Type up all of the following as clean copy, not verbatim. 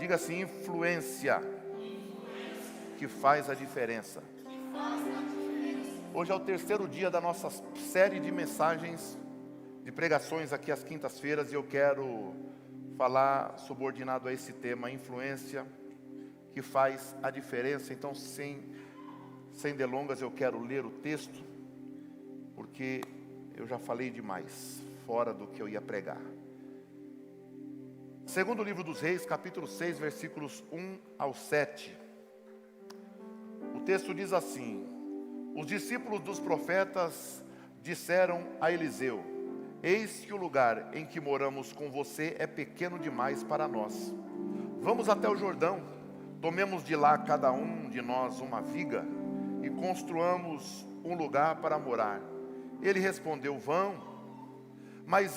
Diga assim: influência que faz a diferença. Hoje é o terceiro dia da nossa série de mensagens, de pregações aqui às quintas-feiras, e eu quero falar subordinado a esse tema, influência que faz a diferença. Então, sem delongas, eu quero ler o texto, porque eu já falei demais, fora do que eu ia pregar. Segundo livro dos Reis, capítulo 6, versículos 1 ao 7. O texto diz assim: os discípulos dos profetas disseram a Eliseu: eis que o lugar em que moramos com você é pequeno demais para nós. Vamos até o Jordão, tomemos de lá cada um de nós uma viga e construamos um lugar para morar. Ele respondeu: vão. Mas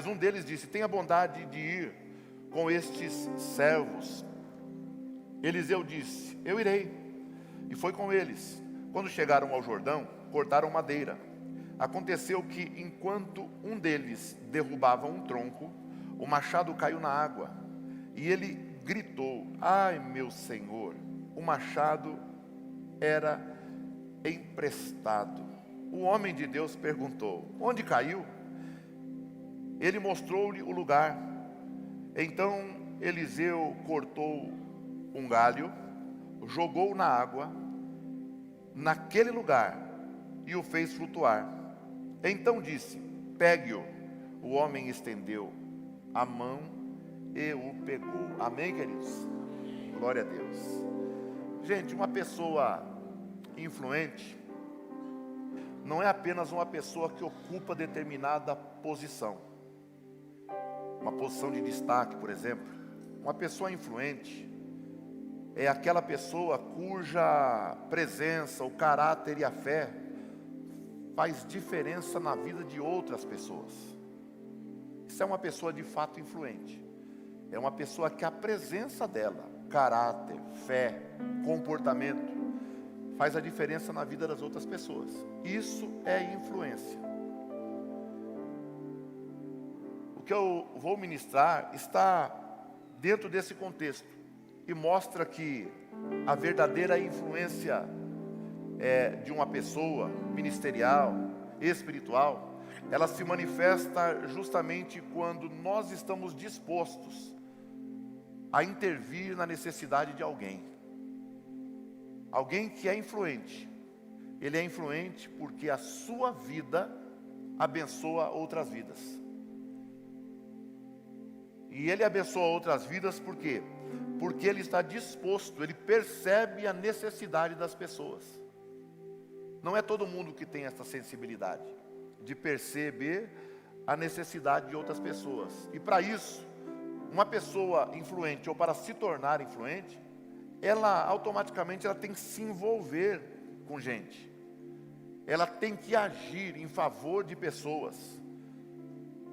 um deles disse: tenha bondade de ir com estes servos. Eliseu disse: eu irei. E foi com eles. Quando chegaram ao Jordão, cortaram madeira. Aconteceu que, enquanto um deles derrubava um tronco, o machado caiu na água. E ele gritou: ai, meu senhor! O machado era emprestado. O homem de Deus perguntou: onde caiu? Ele mostrou-lhe o lugar. Então Eliseu cortou um galho, jogou na água, naquele lugar, e o fez flutuar. Então disse: pegue-o. O homem estendeu a mão e o pegou. Amém, queridos? Glória a Deus. Gente, uma pessoa influente não é apenas uma pessoa que ocupa determinada posição, uma posição de destaque, por exemplo. Uma pessoa influente é aquela pessoa cuja presença, o caráter e a fé faz diferença na vida de outras pessoas. Isso é uma pessoa de fato influente. É uma pessoa que a presença dela, caráter, fé, comportamento, faz a diferença na vida das outras pessoas. Isso é influência. O que eu vou ministrar está dentro desse contexto e mostra que a verdadeira influência de uma pessoa ministerial, espiritual, ela se manifesta justamente quando nós estamos dispostos a intervir na necessidade de alguém. Alguém que é influente, ele é influente porque a sua vida abençoa outras vidas. E ele abençoa outras vidas por quê? Porque ele está disposto, ele percebe a necessidade das pessoas. Não é todo mundo que tem essa sensibilidade de perceber a necessidade de outras pessoas. E para isso, uma pessoa influente, ou para se tornar influente, ela automaticamente tem que se envolver com gente. Ela tem que agir em favor de pessoas.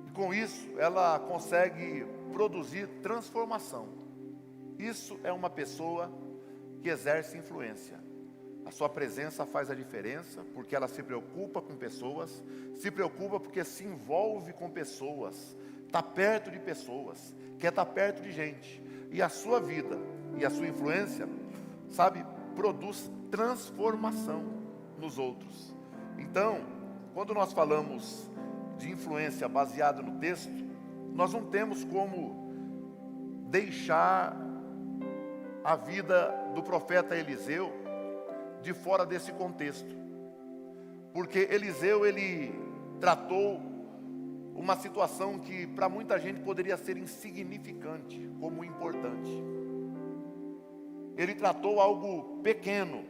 E com isso, ela consegue produzir transformação. Isso é uma pessoa que exerce influência. A sua presença faz a diferença, porque ela se preocupa com pessoas, se preocupa porque se envolve com pessoas, está perto de pessoas, quer estar perto de gente. E a sua vida e a sua influência, produz transformação nos outros. Então, quando nós falamos de influência baseada no texto, nós não temos como deixar a vida do profeta Eliseu de fora desse contexto. Porque Eliseu, ele tratou uma situação que para muita gente poderia ser insignificante, como importante. Ele tratou algo pequeno,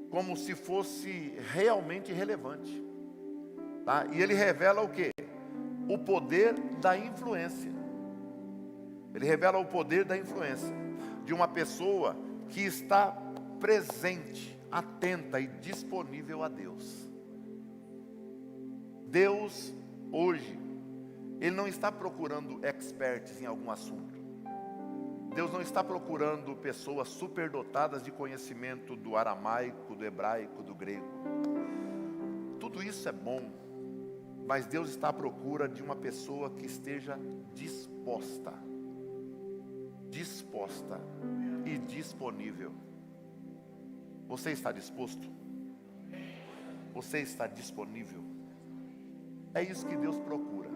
como se fosse realmente relevante. Tá? E ele revela o quê? O poder da influência. Ele revela o poder da influência de uma pessoa que está presente, atenta e disponível a Deus. Deus, hoje, Ele não está procurando experts em algum assunto. Deus não está procurando pessoas superdotadas de conhecimento do aramaico, do hebraico, do grego. Tudo isso é bom, Mas Deus está à procura de uma pessoa que esteja disposta e disponível. Você está disposto? Você está disponível? É isso que Deus procura,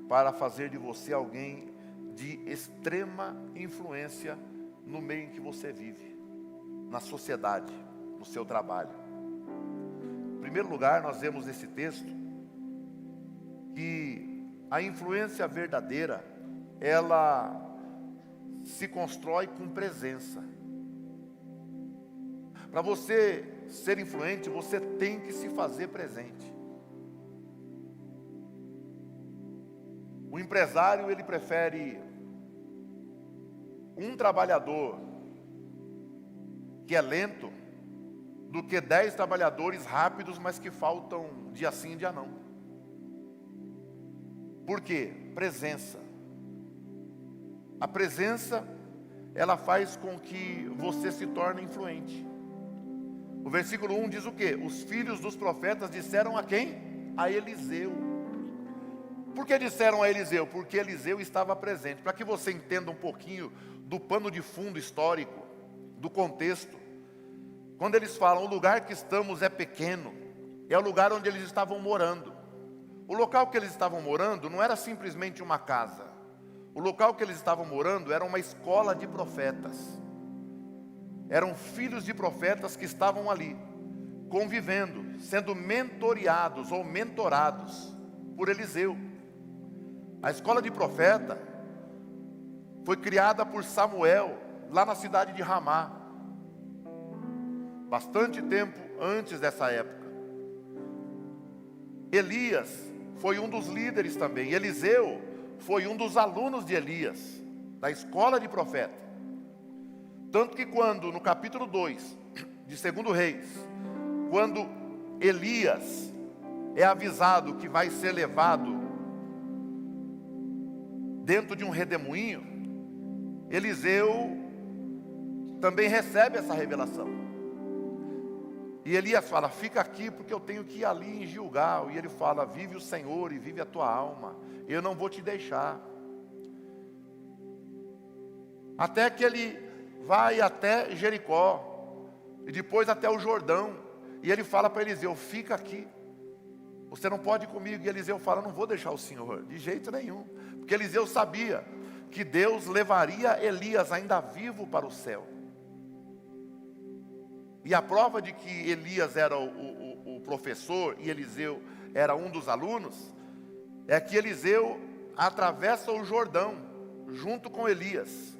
para fazer de você alguém de extrema influência no meio em que você vive, na sociedade, no seu trabalho. Em primeiro lugar, nós vemos nesse texto que a influência verdadeira, ela se constrói com presença. Para você ser influente, você tem que se fazer presente. O empresário, ele prefere um trabalhador que é lento do que 10 trabalhadores rápidos, mas que faltam dia sim, dia não. Por quê? Presença. A presença, ela faz com que você se torne influente. O versículo 1 diz o quê? Os filhos dos profetas disseram a quem? A Eliseu. Por que disseram a Eliseu? Porque Eliseu estava presente. Para que você entenda um pouquinho do pano de fundo histórico, do contexto. Quando eles falam, o lugar que estamos é pequeno, é o lugar onde eles estavam morando. O local que eles estavam morando não era simplesmente uma casa. O local que eles estavam morando era uma escola de profetas. Eram filhos de profetas que estavam ali, convivendo, sendo mentoreados ou mentorados por Eliseu. A escola de profeta foi criada por Samuel, lá na cidade de Ramá, bastante tempo antes dessa época. Elias foi um dos líderes também. Eliseu foi um dos alunos de Elias, da escola de profeta. Tanto que quando, no capítulo 2 de 2 Reis, quando Elias é avisado que vai ser levado dentro de um redemoinho, Eliseu também recebe essa revelação. E Elias fala, fica aqui porque eu tenho que ir ali em Gilgal. E ele fala, vive o Senhor e vive a tua alma, eu não vou te deixar. Até que ele vai até Jericó, e depois até o Jordão. E ele fala para Eliseu, fica aqui, você não pode ir comigo. E Eliseu fala, não vou deixar o Senhor, de jeito nenhum. Porque Eliseu sabia que Deus levaria Elias ainda vivo para o céu. E a prova de que Elias era o professor e Eliseu era um dos alunos, é que Eliseu atravessa o Jordão junto com Elias.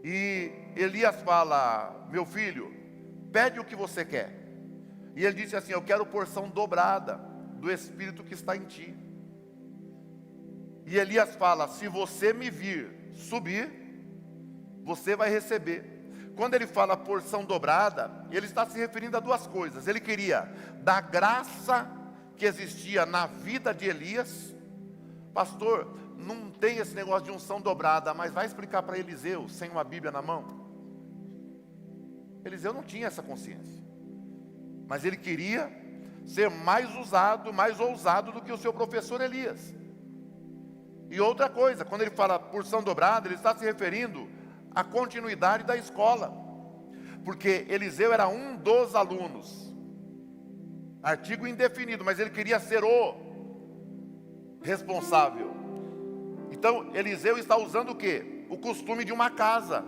E Elias fala, meu filho, pede o que você quer. E ele disse assim, eu quero porção dobrada do Espírito que está em ti. E Elias fala, se você me vir subir, você vai receber. Quando ele fala porção dobrada, ele está se referindo a duas coisas. Ele queria da graça que existia na vida de Elias. Pastor, não tem esse negócio de unção dobrada, mas vai explicar para Eliseu, sem uma Bíblia na mão. Eliseu não tinha essa consciência. Mas ele queria ser mais usado, mais ousado do que o seu professor Elias. E outra coisa, quando ele fala porção dobrada, ele está se referindo à continuidade da escola. Porque Eliseu era um dos alunos. Artigo indefinido, mas ele queria ser o responsável. Então, Eliseu está usando o quê? O costume de uma casa,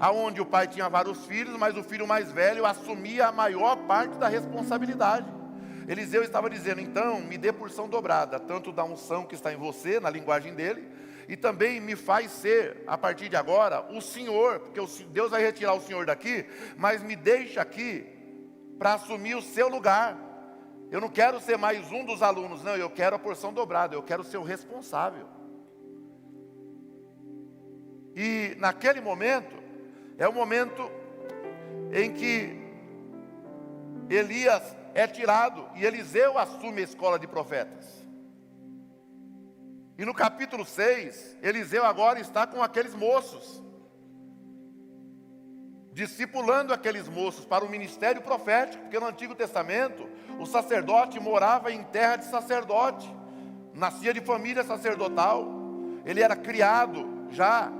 aonde o pai tinha vários filhos, mas o filho mais velho assumia a maior parte da responsabilidade. Eliseu estava dizendo, então, me dê porção dobrada, tanto da unção que está em você, na linguagem dele, e também me faz ser, a partir de agora, o Senhor, porque Deus vai retirar o Senhor daqui, mas me deixa aqui para assumir o seu lugar. Eu não quero ser mais um dos alunos, não, eu quero a porção dobrada, eu quero ser o responsável. E naquele momento, é o momento em que Elias é tirado e Eliseu assume a escola de profetas. E no capítulo 6, Eliseu agora está com aqueles moços. discipulando aqueles moços para o ministério profético, porque no Antigo Testamento o sacerdote morava em terra de sacerdote, nascia de família sacerdotal, ele era criado já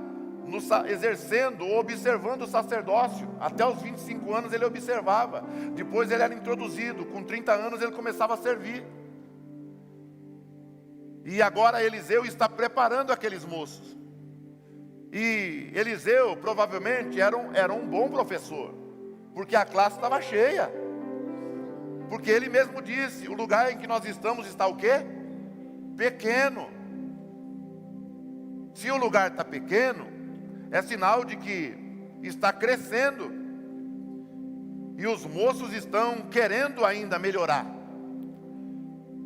exercendo ou observando o sacerdócio. Até os 25 anos ele observava, depois ele era introduzido, com 30 anos ele começava a servir. E agora Eliseu está preparando aqueles moços. E Eliseu provavelmente era um bom professor, porque a classe estava cheia. Porque ele mesmo disse, o lugar em que nós estamos está o quê? Pequeno. Se o lugar está pequeno, é sinal de que está crescendo. E os moços estão querendo ainda melhorar.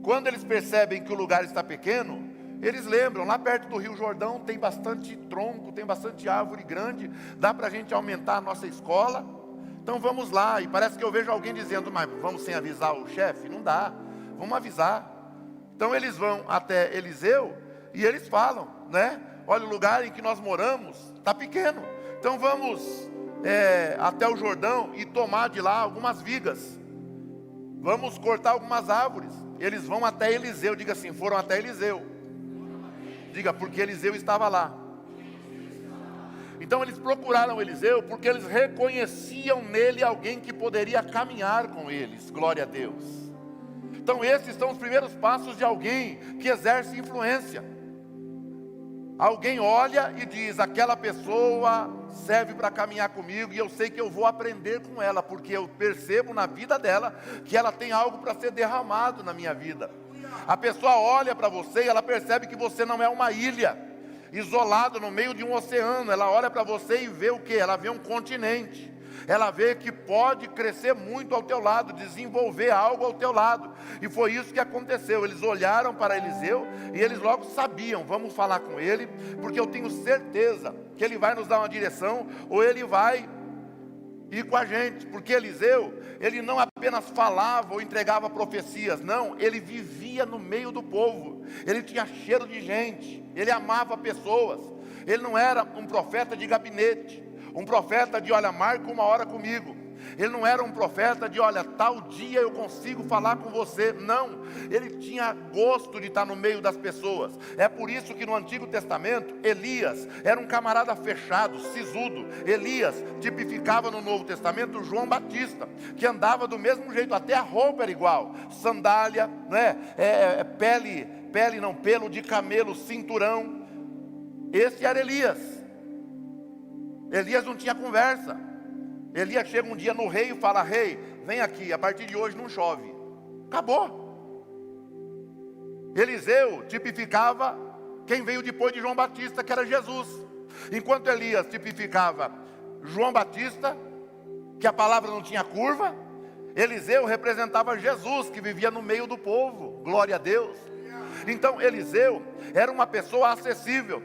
Quando eles percebem que o lugar está pequeno, eles lembram, lá perto do Rio Jordão tem bastante tronco, tem bastante árvore grande, dá para a gente aumentar a nossa escola, então vamos lá. E parece que eu vejo alguém dizendo, mas vamos sem avisar o chefe? Não dá, vamos avisar. Então eles vão até Eliseu e eles falam, né? Olha, o lugar em que nós moramos está pequeno, então vamos até o Jordão e tomar de lá algumas vigas, vamos cortar algumas árvores. Eles vão até Eliseu, diga assim, foram até Eliseu. Diga, porque Eliseu estava lá. Então eles procuraram Eliseu porque eles reconheciam nele alguém que poderia caminhar com eles. Glória a Deus. Então esses são os primeiros passos de alguém que exerce influência. Alguém olha e diz, aquela pessoa serve para caminhar comigo e eu sei que eu vou aprender com ela, porque eu percebo na vida dela que ela tem algo para ser derramado na minha vida. A pessoa olha para você e ela percebe que você não é uma ilha, isolado no meio de um oceano. Ela olha para você e vê o quê? Ela vê um continente. Ela vê que pode crescer muito ao teu lado, desenvolver algo ao teu lado. E foi isso que aconteceu. Eles olharam para Eliseu e eles logo sabiam, vamos falar com ele, porque eu tenho certeza que ele vai nos dar uma direção, ou ele vai ir com a gente. Porque Eliseu, ele não apenas falava ou entregava profecias, não, ele vivia no meio do povo. Ele tinha cheiro de gente, ele amava pessoas. Ele não era um profeta de gabinete, um profeta de, olha, marca uma hora comigo. Ele não era um profeta de, olha, tal dia eu consigo falar com você. Não, ele tinha gosto de estar no meio das pessoas. É por isso que no Antigo Testamento, Elias era um camarada fechado, sisudo. Elias tipificava no Novo Testamento João Batista, que andava do mesmo jeito, até a roupa era igual. Sandália, né? Pelo de camelo, cinturão. Esse era Elias. Elias não tinha conversa. Elias chega um dia no rei e fala, rei, vem aqui, a partir de hoje não chove. Acabou. Eliseu tipificava quem veio depois de João Batista, que era Jesus. Enquanto Elias tipificava João Batista, que a palavra não tinha curva, Eliseu representava Jesus, que vivia no meio do povo. Glória a Deus. Então Eliseu era uma pessoa acessível.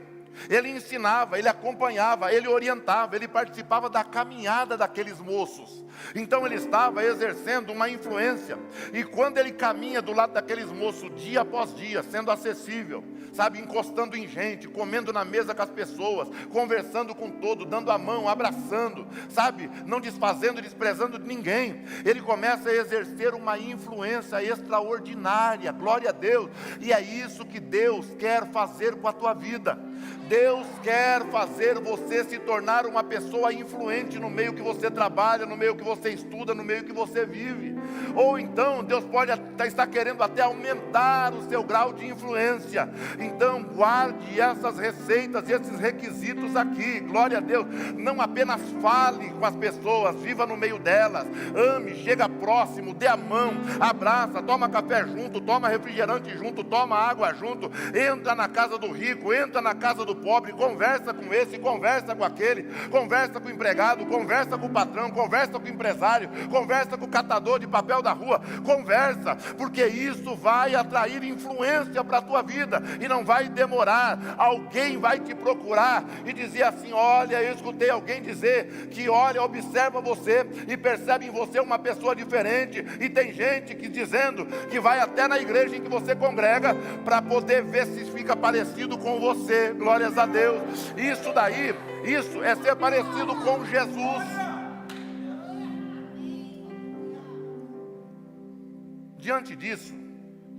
Ele ensinava, ele acompanhava, ele orientava, ele participava da caminhada daqueles moços. Então ele estava exercendo uma influência. E quando ele caminha do lado daqueles moços, dia após dia, sendo acessível, sabe, encostando em gente, comendo na mesa com as pessoas, conversando com todo, dando a mão, abraçando, sabe, não desfazendo, desprezando de ninguém. Ele começa a exercer uma influência extraordinária, glória a Deus. E é isso que Deus quer fazer com a tua vida. Deus quer fazer você se tornar uma pessoa influente no meio que você trabalha, no meio que você estuda, no meio que você vive. Ou então Deus pode estar querendo até aumentar o seu grau de influência. Então guarde essas receitas, esses requisitos aqui, glória a Deus. Não apenas fale com as pessoas, viva no meio delas, ame, chega próximo, dê a mão, abraça, toma café junto, toma refrigerante junto, toma água junto, entra na casa do rico, entra na casa do pobre, conversa com esse, conversa com aquele, conversa com o empregado, conversa com o patrão, conversa com o empresário, conversa com o catador de papel da rua, conversa, porque isso vai atrair influência para a tua vida, e não vai demorar. Alguém vai te procurar e dizer assim, olha, eu escutei alguém dizer que, olha, observa você e percebe em você uma pessoa diferente, e tem gente que dizendo que vai até na igreja em que você congrega, para poder ver se fica parecido com você. Glórias a Deus. Isso daí, isso é ser parecido com Jesus. Diante disso,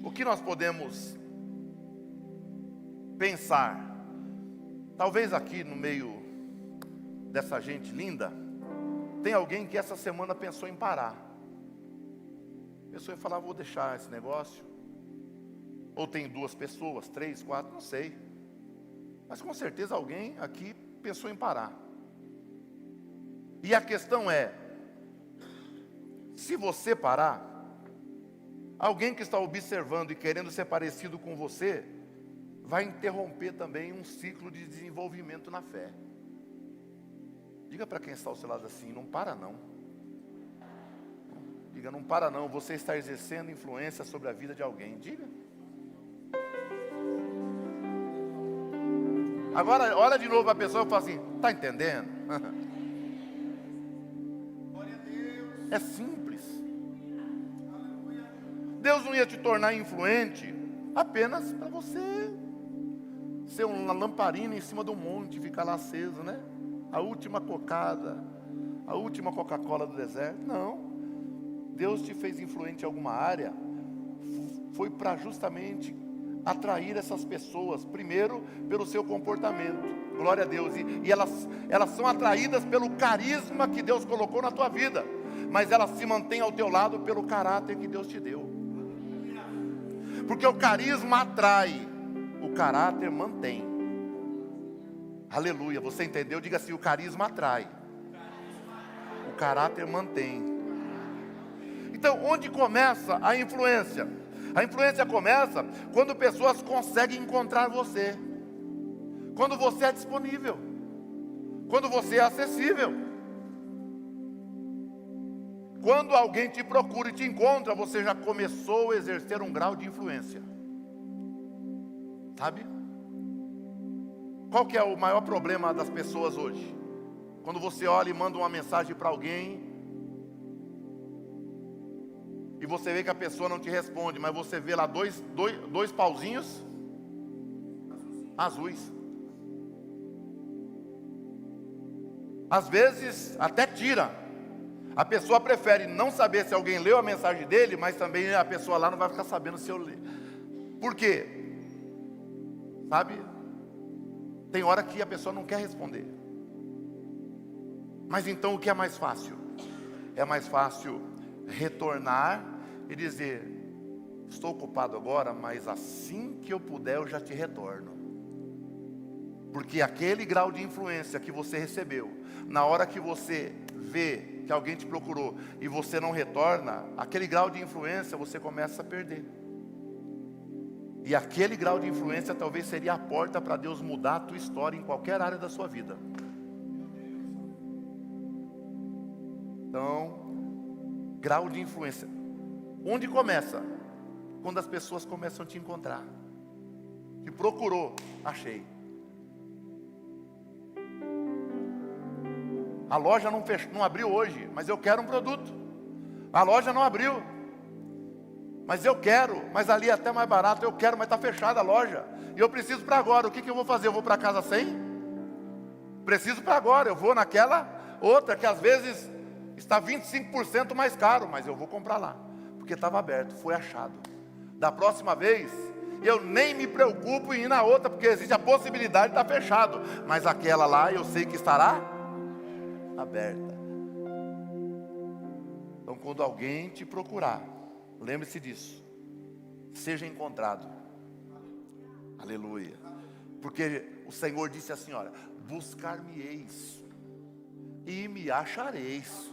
o que nós podemos pensar? Talvez aqui no meio dessa gente linda, tem alguém que essa semana pensou em parar. Pensou em falar, vou deixar esse negócio. Ou tem 2 pessoas, 3, 4, não sei. Mas com certeza alguém aqui pensou em parar. E a questão é, se você parar, alguém que está observando e querendo ser parecido com você, vai interromper também um ciclo de desenvolvimento na fé. Diga para quem está ao seu lado assim, não para não. Diga, não para não, você está exercendo influência sobre a vida de alguém. Diga. Agora, olha de novo a pessoa e fala assim, está entendendo? É simples. Deus não ia te tornar influente apenas para você ser uma lamparina em cima do monte, ficar lá aceso, né? A última cocada, a última Coca-Cola do deserto. Não. Deus te fez influente em alguma área, foi para justamente atrair essas pessoas, primeiro pelo seu comportamento, glória a Deus, e elas são atraídas pelo carisma que Deus colocou na tua vida, mas elas se mantêm ao teu lado pelo caráter que Deus te deu, porque o carisma atrai, o caráter mantém. Aleluia, você entendeu? Diga assim, o carisma atrai, o caráter mantém. Então, onde começa a influência? A influência começa quando pessoas conseguem encontrar você, quando você é disponível, quando você é acessível. Quando alguém te procura e te encontra, você já começou a exercer um grau de influência. Sabe? Qual que é o maior problema das pessoas hoje? Quando você olha e manda uma mensagem para alguém, e você vê que a pessoa não te responde, mas você vê lá dois pauzinhos azuis. Às vezes até tira. A pessoa prefere não saber se alguém leu a mensagem dele, mas também a pessoa lá não vai ficar sabendo se eu li. Por quê? Sabe? Tem hora que a pessoa não quer responder. Mas então o que é mais fácil? É mais fácil retornar e dizer, estou ocupado agora, mas assim que eu puder eu já te retorno. Porque aquele grau de influência que você recebeu, na hora que você vê que alguém te procurou e você não retorna, aquele grau de influência você começa a perder. E aquele grau de influência talvez seria a porta para Deus mudar a tua história em qualquer área da sua vida. Então, grau de influência. Onde começa? Quando as pessoas começam a te encontrar. Te procurou, achei. A loja não abriu hoje, mas eu quero um produto. A loja não abriu, mas eu quero, mas ali é até mais barato, eu quero, mas está fechada a loja. E eu preciso para agora, o que eu vou fazer? Eu vou para casa sem? Preciso para agora, eu vou naquela outra que às vezes está 25% mais caro, mas eu vou comprar lá, porque estava aberto, foi achado. Da próxima vez, eu nem me preocupo em ir na outra, porque existe a possibilidade de estar fechado, mas aquela lá eu sei que estará aberta. Então quando alguém te procurar, lembre-se disso, seja encontrado. Aleluia. Porque o Senhor disse assim, olha, buscar-me-eis e me achareis,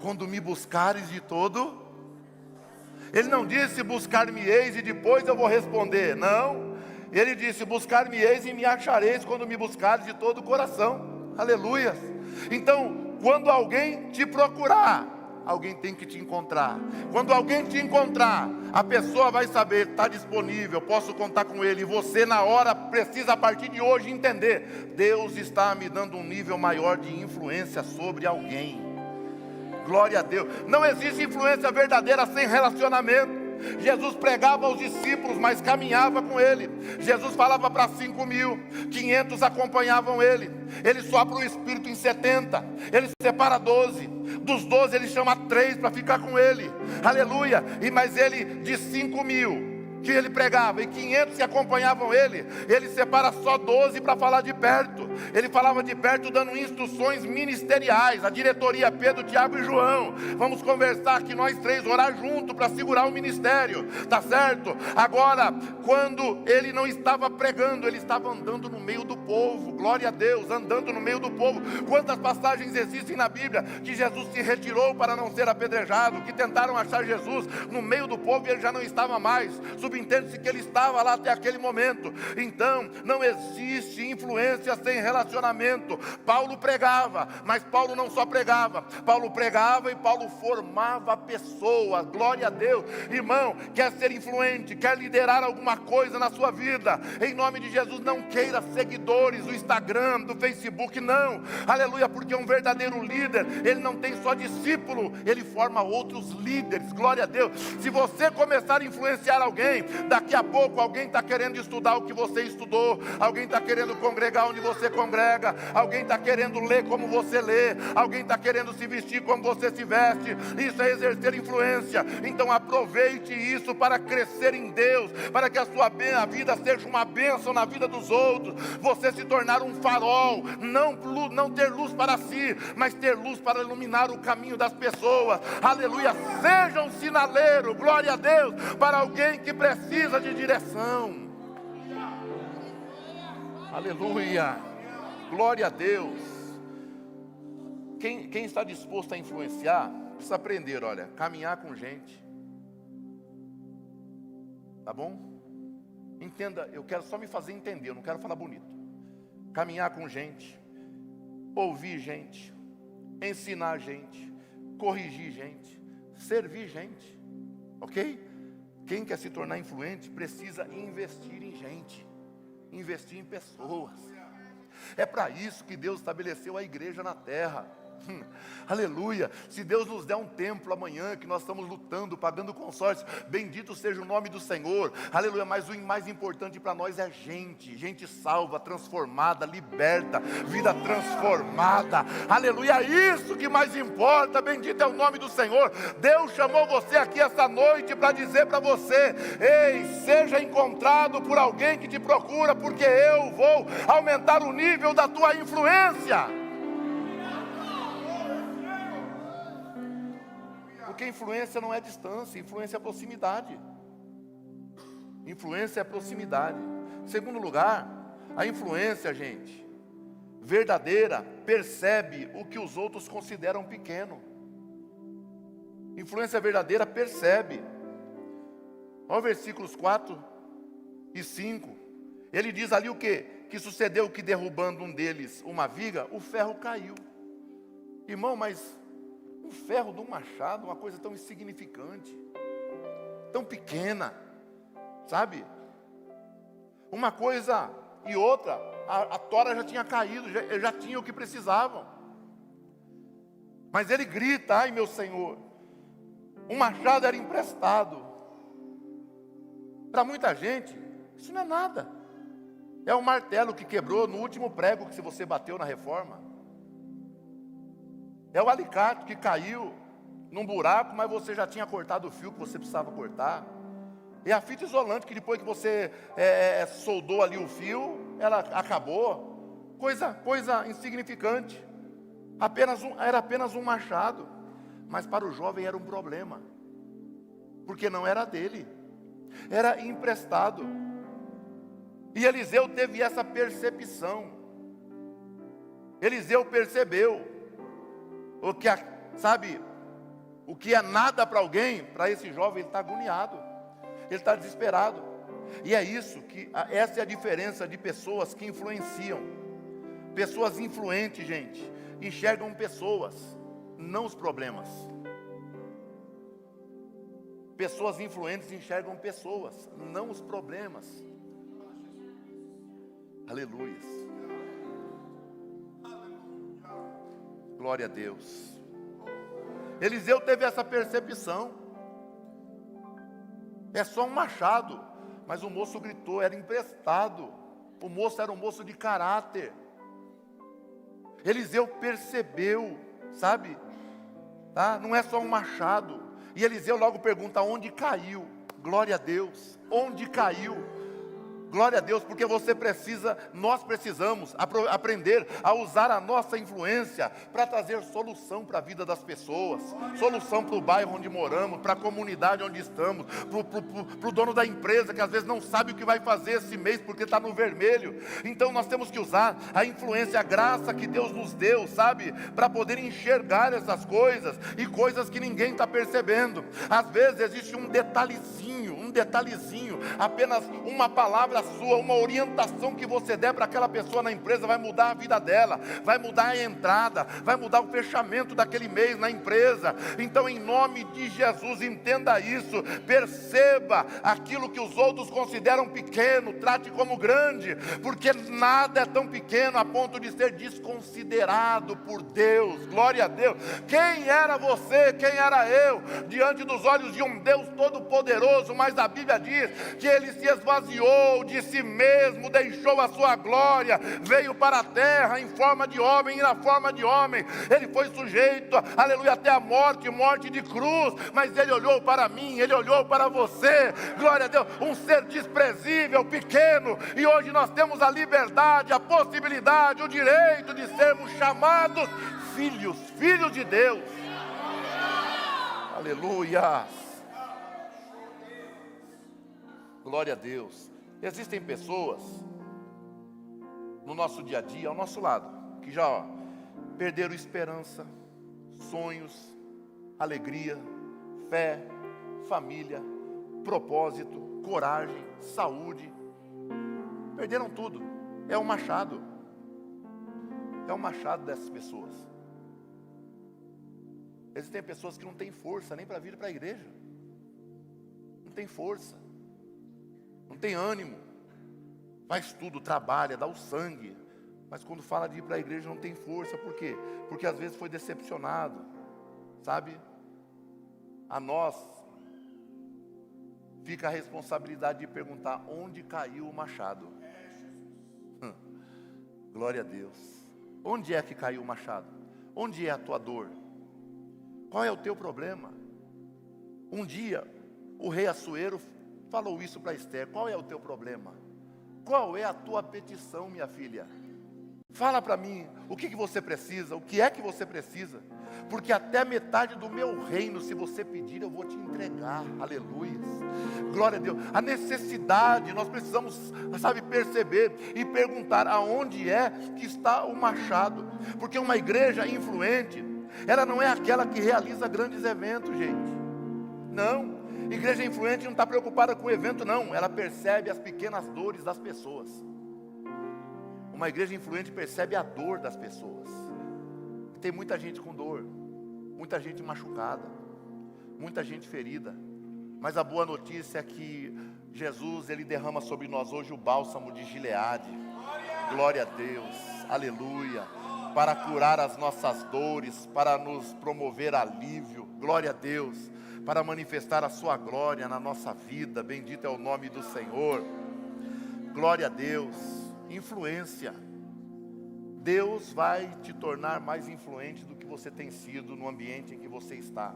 quando me buscares de todo. Ele não disse buscar-me-eis e depois eu vou responder, não. Ele disse buscar-me-eis e me achareis quando me buscares de todo o coração. Aleluia. Então, quando alguém te procurar, alguém tem que te encontrar. Quando alguém te encontrar, a pessoa vai saber, está disponível, posso contar com ele. E você na hora precisa a partir de hoje entender, Deus está me dando um nível maior de influência sobre alguém. Glória a Deus. Não existe influência verdadeira sem relacionamento. Jesus pregava aos discípulos, mas caminhava com ele. Jesus falava para 5.000, 500 acompanhavam ele. Ele sopra o Espírito em 70, ele separa 12. Dos 12 ele chama 3 para ficar com ele. Aleluia. Mas ele, de 5.000 que ele pregava e 500 que acompanhavam ele, ele separa só 12 para falar de perto. Ele falava de perto dando instruções ministeriais. A diretoria, Pedro, Tiago e João, vamos conversar aqui nós 3, orar junto para segurar o ministério, tá certo? Agora, quando ele não estava pregando, ele estava andando no meio do povo. Glória a Deus, andando no meio do povo. Quantas passagens existem na Bíblia que Jesus se retirou para não ser apedrejado, que tentaram achar Jesus no meio do povo e ele já não estava mais. Subentende-se que ele estava lá até aquele momento. Então, não existe influência sem relacionamento. Paulo pregava, mas Paulo não só pregava. Paulo pregava e Paulo formava pessoas. Glória a Deus. Irmão, quer ser influente, quer liderar alguma coisa na sua vida, em nome de Jesus, não queira seguidores do Instagram, do Facebook, não. Aleluia, porque um verdadeiro líder, ele não tem só discípulo, ele forma outros líderes. Glória a Deus. Se você começar a influenciar alguém, daqui a pouco alguém está querendo estudar o que você estudou, alguém está querendo congregar onde você congrega, alguém está querendo ler como você lê, alguém está querendo se vestir como você se veste. Isso é exercer influência. Então aproveite isso para crescer em Deus, para que a sua vida seja uma bênção na vida dos outros. Você se tornar um farol, não ter luz para si, mas ter luz para iluminar o caminho das pessoas. Aleluia, seja um sinaleiro, glória a Deus, para alguém que precisa de direção. Aleluia, glória a Deus. Quem está disposto a influenciar, precisa aprender, olha, caminhar com gente. Tá bom? Entenda, eu quero só me fazer entender, eu não quero falar bonito. Caminhar com gente, ouvir gente, ensinar gente, corrigir gente, servir gente, ok? Quem quer se tornar influente precisa investir em gente, investir em pessoas. É para isso que Deus estabeleceu a igreja na terra. Aleluia. Se Deus nos der um templo amanhã, que nós estamos lutando, pagando consórcio, bendito seja o nome do Senhor. Aleluia. Mas o mais importante para nós é gente salva, transformada, liberta, vida transformada. Aleluia. É isso que mais importa. Bendito é o nome do Senhor. Deus chamou você aqui essa noite para dizer para você: ei, seja encontrado por alguém que te procura, porque eu vou aumentar o nível da tua influência. Porque influência não é distância, influência é proximidade. Influência é proximidade. Em segundo lugar, a influência, gente, verdadeira, percebe o que os outros consideram pequeno. Influência verdadeira percebe. Olha os versículos 4 e 5. Ele diz ali o quê? Que sucedeu que derrubando um deles uma viga, o ferro caiu. Irmão, mas um ferro de um machado, uma coisa tão insignificante, tão pequena, sabe? Uma coisa e outra, a tora já tinha caído, já tinha o que precisavam. Mas ele grita: ai meu Senhor, um machado era emprestado. Para muita gente, isso não é nada. É um martelo que quebrou no último prego que você bateu na reforma. É o alicate que caiu num buraco, mas você já tinha cortado o fio que você precisava cortar. É a fita isolante que depois que você soldou ali o fio, ela acabou. Coisa insignificante. Era apenas um machado. Mas para o jovem era um problema. Porque não era dele. Era emprestado. E Eliseu teve essa percepção. Eliseu percebeu. O que é nada para alguém, para esse jovem, ele está agoniado, ele está desesperado. E é isso, essa é a diferença de pessoas que influenciam. Pessoas influentes, gente, enxergam pessoas, não os problemas. Pessoas influentes enxergam pessoas, não os problemas. Aleluia. Glória a Deus. Eliseu teve essa percepção. É só um machado. Mas o moço gritou, era emprestado. O moço era um moço de caráter. Eliseu percebeu, sabe? Tá? Não é só um machado. E Eliseu logo pergunta, onde caiu? Glória a Deus. Onde caiu? Glória a Deus, porque nós precisamos aprender a usar a nossa influência para trazer solução para a vida das pessoas, solução para o bairro onde moramos, para a comunidade onde estamos, para o dono da empresa que às vezes não sabe o que vai fazer esse mês porque está no vermelho. Então nós temos que usar a influência, a graça que Deus nos deu, sabe, para poder enxergar essas coisas e coisas que ninguém está percebendo. Às vezes existe um detalhezinho, apenas uma palavra sua, uma orientação que você der para aquela pessoa na empresa vai mudar a vida dela, vai mudar a entrada, vai mudar o fechamento daquele mês na empresa. Então, em nome de Jesus, entenda isso, perceba aquilo que os outros consideram pequeno, trate como grande, porque nada é tão pequeno a ponto de ser desconsiderado por Deus. Glória a Deus. Quem era você, quem era eu, diante dos olhos de um Deus todo-poderoso? Mas a Bíblia diz que ele se esvaziou de si mesmo, deixou a sua glória, veio para a terra em forma de homem, e na forma de homem ele foi sujeito, aleluia, até a morte de cruz, mas ele olhou para mim, ele olhou para você, glória a Deus, um ser desprezível, pequeno, e hoje nós temos a liberdade, a possibilidade, o direito de sermos chamados filhos de Deus. Aleluia. Glória a Deus. Existem pessoas no nosso dia a dia, ao nosso lado, que já perderam esperança, sonhos, alegria, fé, família, propósito, coragem, saúde. Perderam tudo. É um machado. É um machado dessas pessoas. Existem pessoas que não têm força nem para vir para a igreja. Não tem força. Não tem ânimo, faz tudo, trabalha, dá o sangue, mas quando fala de ir para a igreja não tem força. Por quê? Porque às vezes foi decepcionado, sabe? A nós fica a responsabilidade de perguntar onde caiu o machado. Glória a Deus. Onde é que caiu o machado? Onde é a tua dor? Qual é o teu problema? Um dia o rei Assuero falou isso para Esther. Qual é o teu problema? Qual é a tua petição, minha filha? Fala para mim, o que você precisa? O que é que você precisa? Porque até metade do meu reino, se você pedir, eu vou te entregar. Aleluia. Glória a Deus. A necessidade, nós precisamos, sabe, perceber e perguntar aonde é que está o machado. Porque uma igreja influente, ela não é aquela que realiza grandes eventos, gente. Não. Igreja influente não está preocupada com o evento, não. Ela percebe as pequenas dores das pessoas. Uma igreja influente percebe a dor das pessoas. Tem muita gente com dor, muita gente machucada, muita gente ferida. Mas a boa notícia é que Jesus, ele derrama sobre nós hoje o bálsamo de Gileade. Glória a Deus, aleluia. Para curar as nossas dores, para nos promover alívio. Glória a Deus. Para manifestar a sua glória na nossa vida. Bendito é o nome do Senhor. Glória a Deus. Influência. Deus vai te tornar mais influente do que você tem sido no ambiente em que você está.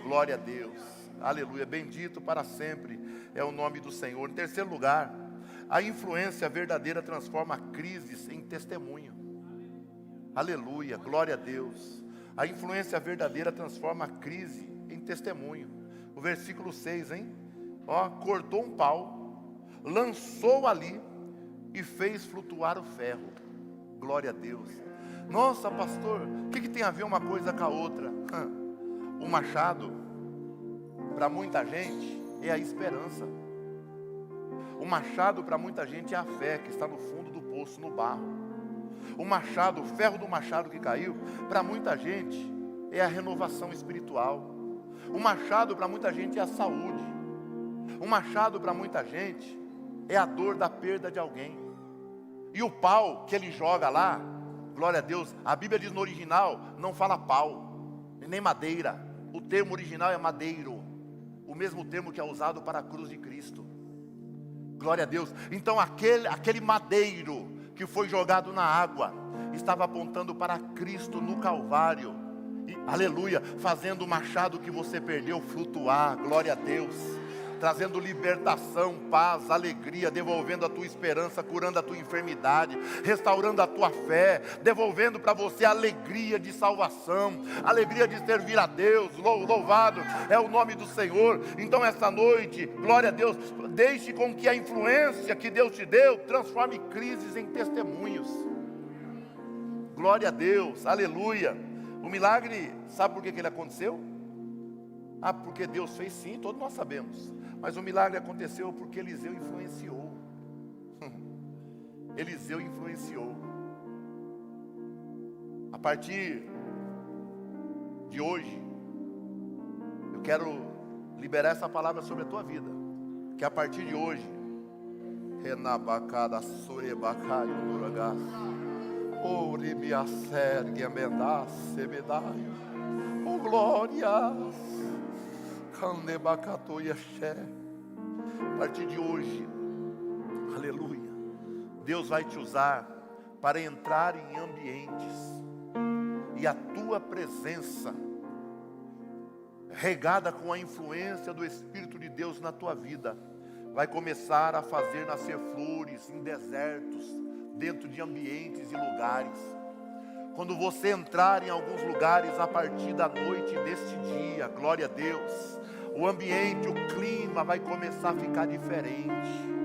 Glória a Deus. Aleluia. Bendito para sempre é o nome do Senhor. Em terceiro lugar, a influência verdadeira transforma crises em testemunho. Aleluia. Glória a Deus. A influência verdadeira transforma a crise em testemunho. O versículo 6, hein? Ó, cortou um pau, lançou ali e fez flutuar o ferro. Glória a Deus. Nossa, pastor, o que tem a ver uma coisa com a outra? O machado, para muita gente, é a esperança. O machado, para muita gente, é a fé que está no fundo do poço, no barro. O machado, o ferro do machado que caiu, para muita gente, é a renovação espiritual. O machado para muita gente é a saúde. O machado para muita gente é a dor da perda de alguém. E o pau que ele joga lá, glória a Deus, a Bíblia diz no original, não fala pau, nem madeira. O termo original é madeiro. o mesmo termo que é usado para a cruz de Cristo. Glória a Deus. Então aquele madeiro que foi jogado na água estava apontando para Cristo no Calvário. E, aleluia, fazendo o machado que você perdeu flutuar. Glória a Deus. Trazendo libertação, paz, alegria, devolvendo a tua esperança, curando a tua enfermidade, restaurando a tua fé, devolvendo para você a alegria de salvação, alegria de servir a Deus. Louvado é o nome do Senhor. Então essa noite, glória a Deus, deixe com que a influência que Deus te deu transforme crises em testemunhos. Glória a Deus, aleluia. O milagre, sabe por que ele aconteceu? Porque Deus fez, sim, todos nós sabemos. Mas o milagre aconteceu porque Eliseu influenciou. Eliseu influenciou. A partir de hoje, eu quero liberar essa palavra sobre a tua vida. Que a partir de hoje, Renabacada Surebacai Unduragas, Oribiacergue Amendas Sebedai, oh glórias. A partir de hoje, aleluia, Deus vai te usar para entrar em ambientes, e a tua presença, regada com a influência do Espírito de Deus na tua vida, vai começar a fazer nascer flores em desertos, dentro de ambientes e lugares. Quando você entrar em alguns lugares a partir da noite deste dia, glória a Deus, o ambiente, o clima vai começar a ficar diferente.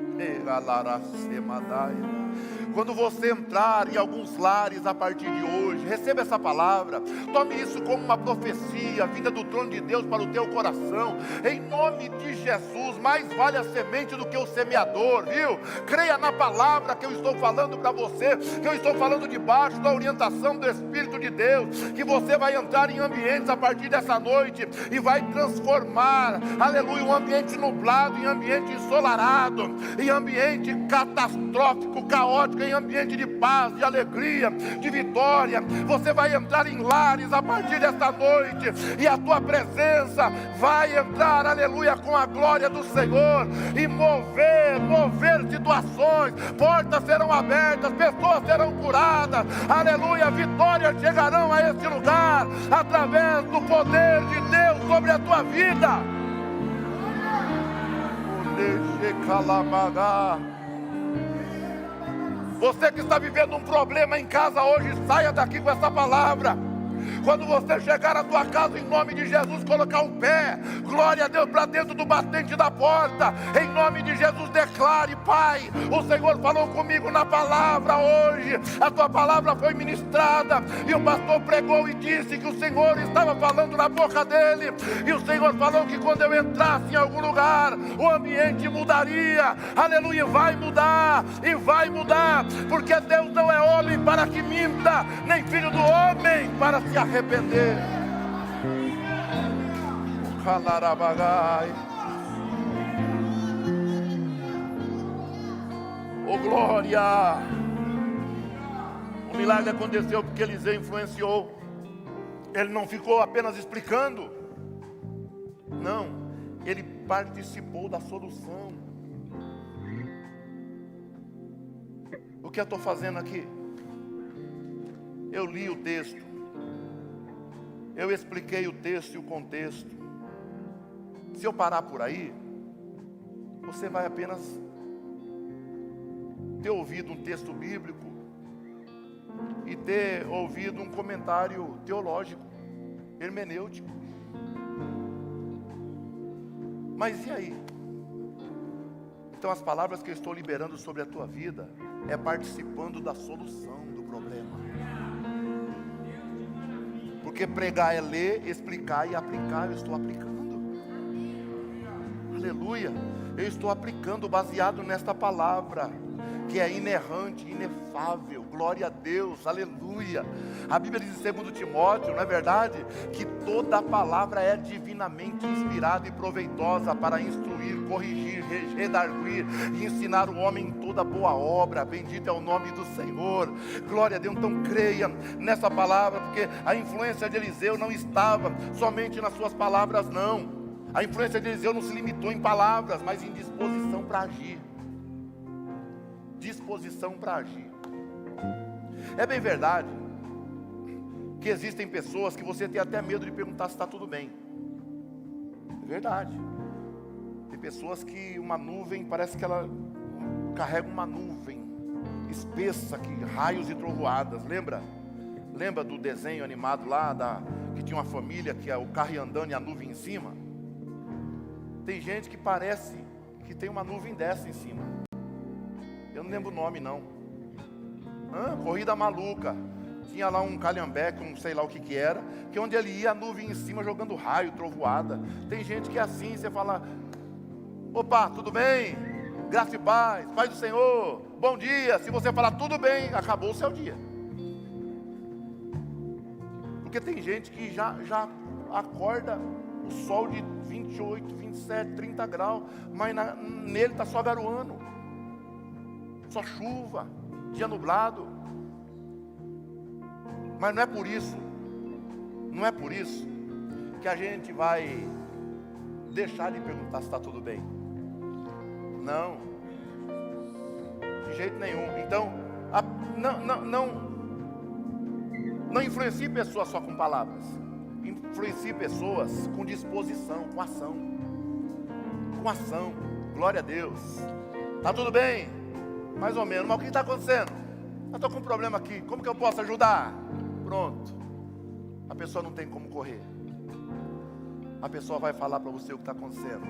Quando você entrar em alguns lares a partir de hoje, receba essa palavra, tome isso como uma profecia, vinda do trono de Deus para o teu coração, em nome de Jesus. Mais vale a semente do que o semeador, viu? Creia na palavra que eu estou falando para você, que eu estou falando debaixo da orientação do Espírito de Deus, que você vai entrar em ambientes a partir dessa noite, e vai transformar, aleluia, um ambiente nublado em ambiente ensolarado, em ambiente catastrófico, caótico, em ambiente de paz, de alegria, de vitória. Você vai entrar em lares a partir desta noite, e a tua presença vai entrar, aleluia, com a glória do Senhor, e mover situações, portas serão abertas, pessoas serão curadas, aleluia, vitórias chegarão a este lugar, através do poder de Deus sobre a tua vida. Você que está vivendo um problema em casa hoje, saia daqui com essa palavra. Quando você chegar à tua casa, em nome de Jesus, colocar um pé, glória a Deus, para dentro do batente da porta, em nome de Jesus, declare: Pai, o Senhor falou comigo na palavra hoje, a tua palavra foi ministrada, e o pastor pregou e disse que o Senhor estava falando na boca dele, e o Senhor falou que quando eu entrasse em algum lugar, o ambiente mudaria, aleluia, vai mudar, e vai mudar, porque Deus não é homem para que minta, nem filho do homem para se arrepender. Oh glória! O milagre aconteceu porque Eliseu influenciou. Ele não ficou apenas explicando, não, ele participou da solução. O que eu estou fazendo aqui? Eu li o texto, eu expliquei o texto e o contexto. Se eu parar por aí, você vai apenas ter ouvido um texto bíblico e ter ouvido um comentário teológico, hermenêutico. Mas e aí? Então as palavras que eu estou liberando sobre a tua vida é participando da solução do problema. Porque pregar é ler, explicar e aplicar. Eu estou aplicando. Aleluia. Eu estou aplicando baseado nesta palavra, que é inerrante, inefável. Glória a Deus, aleluia. A Bíblia diz em 2 Timóteo, não é verdade? Que toda a palavra é divinamente inspirada e proveitosa para instruir, corrigir, redarguir e ensinar o homem em toda boa obra. Bendito é o nome do Senhor. Glória a Deus. Então creia nessa palavra, porque a influência de Eliseu não estava somente nas suas palavras, não. A influência de Eliseu não se limitou em palavras, mas em disposição para agir. Disposição para agir. É bem verdade que existem pessoas que você tem até medo de perguntar se está tudo bem. É verdade. Tem pessoas que uma nuvem, parece que ela carrega uma nuvem espessa, que raios e trovoadas. Lembra do desenho animado lá, que tinha uma família, que é o carro ia andando e a nuvem em cima? Tem gente que parece que tem uma nuvem dessa em cima. Eu não lembro o nome não. Corrida maluca. Tinha lá um calhambeque, não sei lá o que era, que onde ele ia, a nuvem em cima jogando raio, trovoada. Tem gente que é assim, você fala: opa, tudo bem? Graça e paz, paz do Senhor, bom dia. Se você falar tudo bem, acabou o seu dia. Porque tem gente que já acorda o sol de 28, 27, 30 graus, mas nele está só garoando, só chuva, dia nublado. Mas não é por isso que a gente vai deixar de perguntar se está tudo bem. Não, de jeito nenhum. Então, não influencie pessoas só com palavras. Influencie pessoas com disposição, com ação. Com ação. Glória a Deus. Está tudo bem? Mais ou menos. Mas o que está acontecendo? Eu estou com um problema aqui. Como que eu posso ajudar? Pronto. A pessoa não tem como correr. A pessoa vai falar para você o que está acontecendo.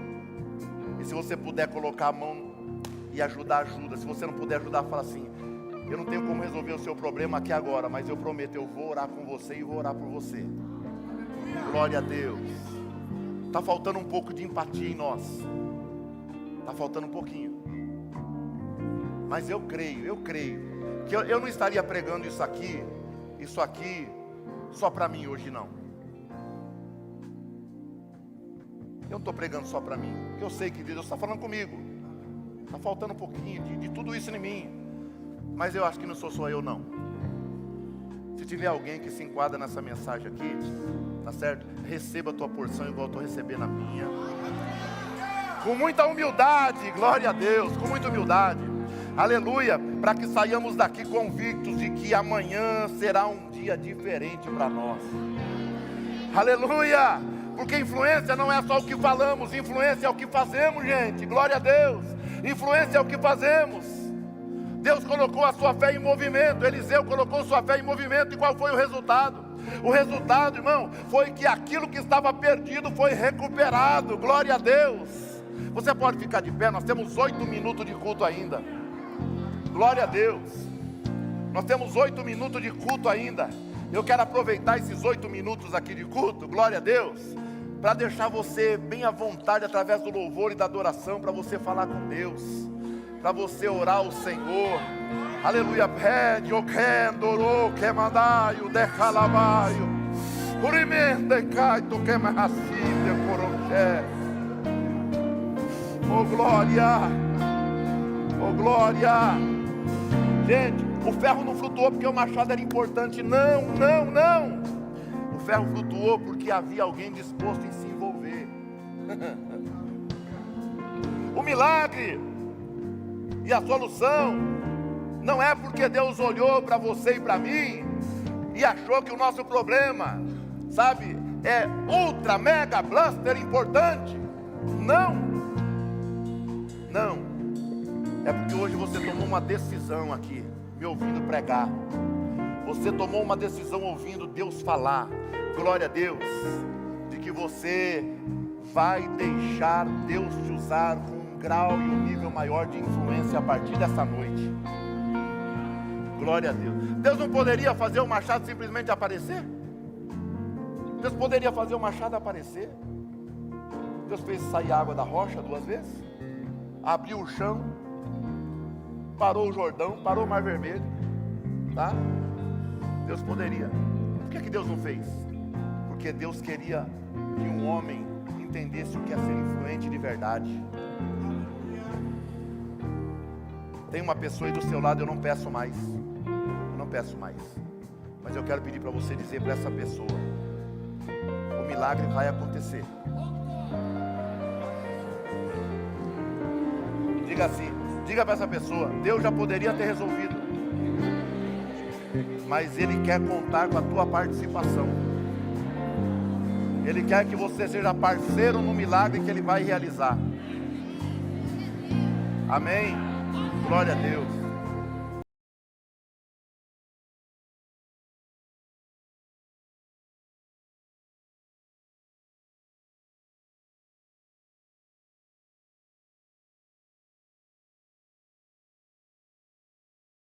E se você puder colocar a mão e ajudar, ajuda. Se você não puder ajudar, fala assim: eu não tenho como resolver o seu problema aqui agora, mas eu prometo, eu vou orar com você e vou orar por você. Glória a Deus. Está faltando um pouco de empatia em nós. Está faltando um pouquinho. Mas eu creio que eu não estaria pregando isso aqui só para mim hoje não. Eu não estou pregando só para mim, porque eu sei que Deus está falando comigo. Está faltando um pouquinho de tudo isso em mim. Mas eu acho que não sou só eu não. Se tiver alguém que se enquadra nessa mensagem aqui, tá certo? Receba a tua porção igual eu estou recebendo a minha. Com muita humildade, glória a Deus, com muita humildade. Aleluia, para que saiamos daqui convictos de que amanhã será um dia diferente para nós. Aleluia, porque influência não é só o que falamos, influência é o que fazemos, gente. Glória a Deus, influência é o que fazemos. Deus colocou a sua fé em movimento. Eliseu colocou sua fé em movimento. E qual foi o resultado? O resultado, irmão, foi que aquilo que estava perdido foi recuperado. Glória a Deus. Você pode ficar de pé, nós temos 8 minutos de culto ainda. Glória a Deus. Nós temos 8 minutos de culto ainda. Eu quero aproveitar esses 8 minutos aqui de culto, glória a Deus, para deixar você bem à vontade através do louvor e da adoração, para você falar com Deus, para você orar ao Senhor. Aleluia. Pede, o kendoro, que mandaio, decalabaio, urimende caito, que me racide, coroché. Oh glória, oh glória. Gente, o ferro não flutuou porque o machado era importante. Não, não, não. O ferro flutuou porque havia alguém disposto em se envolver. O milagre e a solução não é porque Deus olhou para você e para mim e achou que o nosso problema, sabe, é ultra, mega, blaster importante. Não. Não. É porque hoje você tomou uma decisão aqui, me ouvindo pregar. Você tomou uma decisão ouvindo Deus falar. Glória a Deus. De que você vai deixar Deus te usar com um grau e um nível maior de influência a partir dessa noite. Glória a Deus. Deus não poderia fazer o machado simplesmente aparecer? Deus poderia fazer o machado aparecer? Deus fez sair água da rocha 2 vezes? Abriu o chão, parou o Jordão, parou o Mar Vermelho, tá? Deus poderia. Por que Deus não fez? Porque Deus queria que um homem entendesse o que é ser influente de verdade. Tem uma pessoa aí do seu lado, eu não peço mais. Mas eu quero pedir para você dizer para essa pessoa: o milagre vai acontecer. Diga assim, diga para essa pessoa: Deus já poderia ter resolvido, mas Ele quer contar com a tua participação. Ele quer que você seja parceiro no milagre que Ele vai realizar. Amém? Glória a Deus.